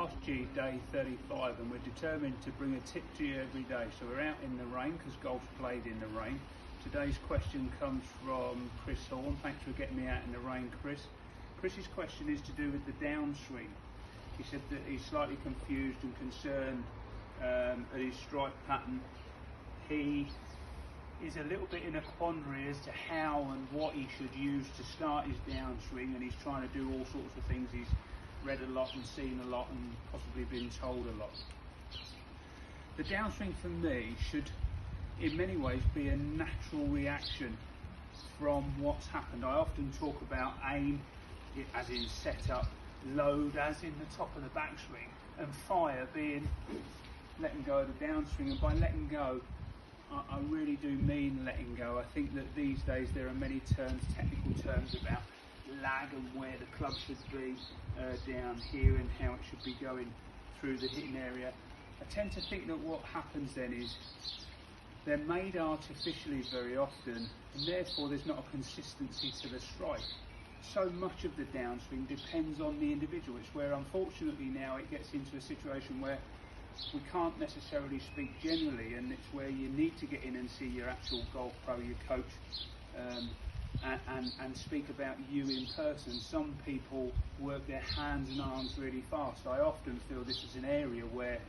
Last G, day 35, and we're determined to bring a tip to you every day. So we're out in the rain because golf's played in the rain. Today's question comes from Chris Horn. Thanks for getting me out in the rain, Chris. Chris's question is to do with the downswing. He said that he's slightly confused and concerned at his strike pattern. He is a little bit in a quandary as to how and what he should use to start his downswing, and he's trying to do all sorts of things. He's read a lot and seen a lot and possibly been told a lot. The downswing for me should in many ways be a natural reaction from what's happened. I often talk about aim as in setup, load as in the top of the backswing, and fire being letting go of the downswing. And by letting go, I really do mean letting go. I think that these days there are many terms, technical terms about lag and where the club should be down here and how it should be going through the hitting area. I tend to think that what happens then is they're made artificially very often, and therefore there's not a consistency to the strike. So much of the downswing depends on the individual. It's where unfortunately now it gets into a situation where we can't necessarily speak generally, and it's where you need to get in and see your actual golf pro, your coach, and speak about you in person. Some people work their hands and arms really fast. I often feel this is an area where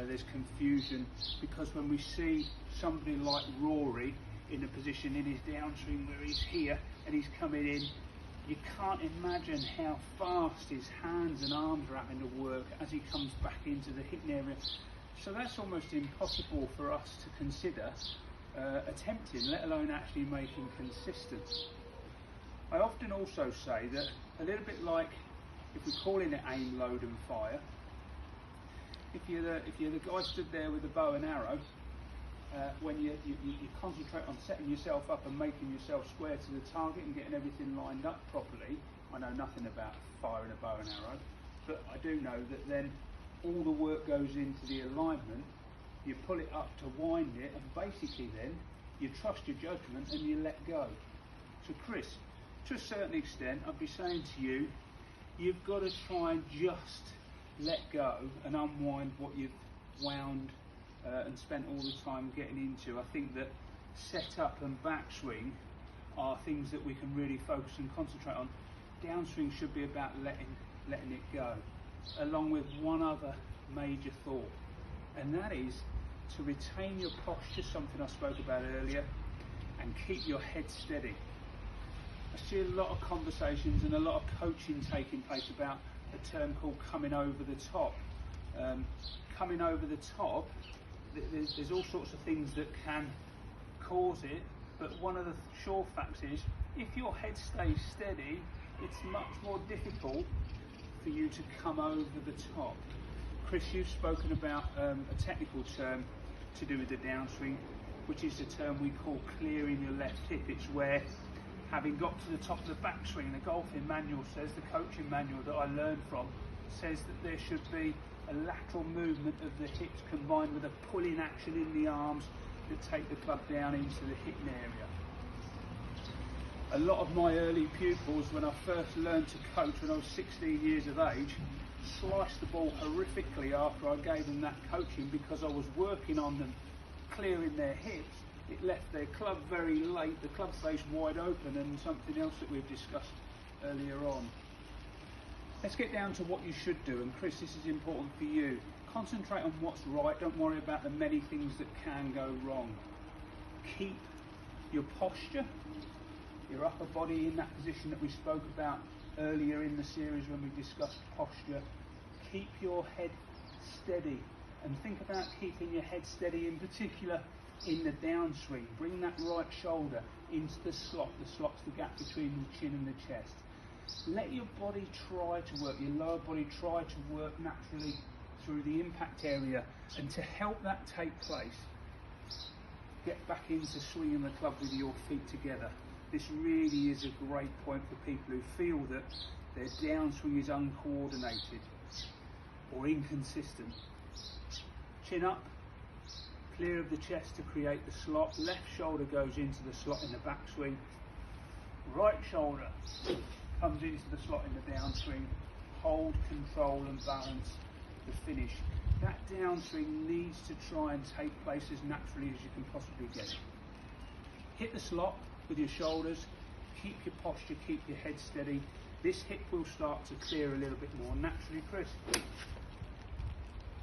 there's confusion, because when we see somebody like Rory in a position in his downswing where he's here and he's coming in, you can't imagine how fast his hands and arms are having to work as he comes back into the hitting area. So that's almost impossible for us to consider attempting, let alone actually making consistent. I often also say that a little bit like if we're calling it aim, load and fire, if you're the guy stood there with a bow and arrow, when you concentrate on setting yourself up and making yourself square to the target and getting everything lined up properly. I know nothing about firing a bow and arrow, but I do know that then all the work goes into the alignment. You pull it up to wind it, and basically then you trust your judgment and you let go. So Chris, to a certain extent, I'd be saying to you, you've got to try and just let go and unwind what you've wound and spent all the time getting into. I think that setup and backswing are things that we can really focus and concentrate on. Downswing should be about letting it go, along with one other major thought, and that is to retain your posture, something I spoke about earlier, and keep your head steady. I see a lot of conversations and a lot of coaching taking place about a term called coming over the top. Coming over the top, there's all sorts of things that can cause it, but one of the sure facts is if your head stays steady, it's much more difficult for you to come over the top. Chris, you've spoken about a technical term to do with the downswing, which is the term we call clearing your left hip. It's where, having got to the top of the backswing, the golfing manual says, the coaching manual that I learned from, says that there should be a lateral movement of the hips combined with a pulling action in the arms that take the club down into the hitting area. A lot of my early pupils, when I first learned to coach when I was 16 years of age, sliced the ball horrifically after I gave them that coaching, because I was working on them clearing their hips. It left their club very late, the club face wide open, and something else that we've discussed earlier on. Let's get down to what you should do, and Chris, this is important for you. Concentrate on what's right, don't worry about the many things that can go wrong. Keep your posture, your upper body in that position that we spoke about earlier in the series when we discussed posture. Keep your head steady, and think about keeping your head steady in particular in the downswing. Bring that right shoulder into the slot. The slot's the gap between the chin and the chest. Let your body try to work, your lower body try to work naturally through the impact area, and to help that take place, get back into swinging the club with your feet together. This really is a great point for people who feel that their downswing is uncoordinated or inconsistent. Chin up, clear of the chest to create the slot. Left shoulder goes into the slot in the backswing. Right shoulder comes into the slot in the downswing. Hold, control and balance the finish. That downswing needs to try and take place as naturally as you can possibly get it. Hit the slot with your shoulders, keep your posture, keep your head steady. This hip will start to clear a little bit more naturally, Chris,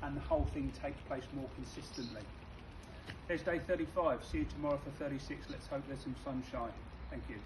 and the whole thing takes place more consistently. There's day 35. See you tomorrow for 36. Let's hope there's some sunshine. Thank you.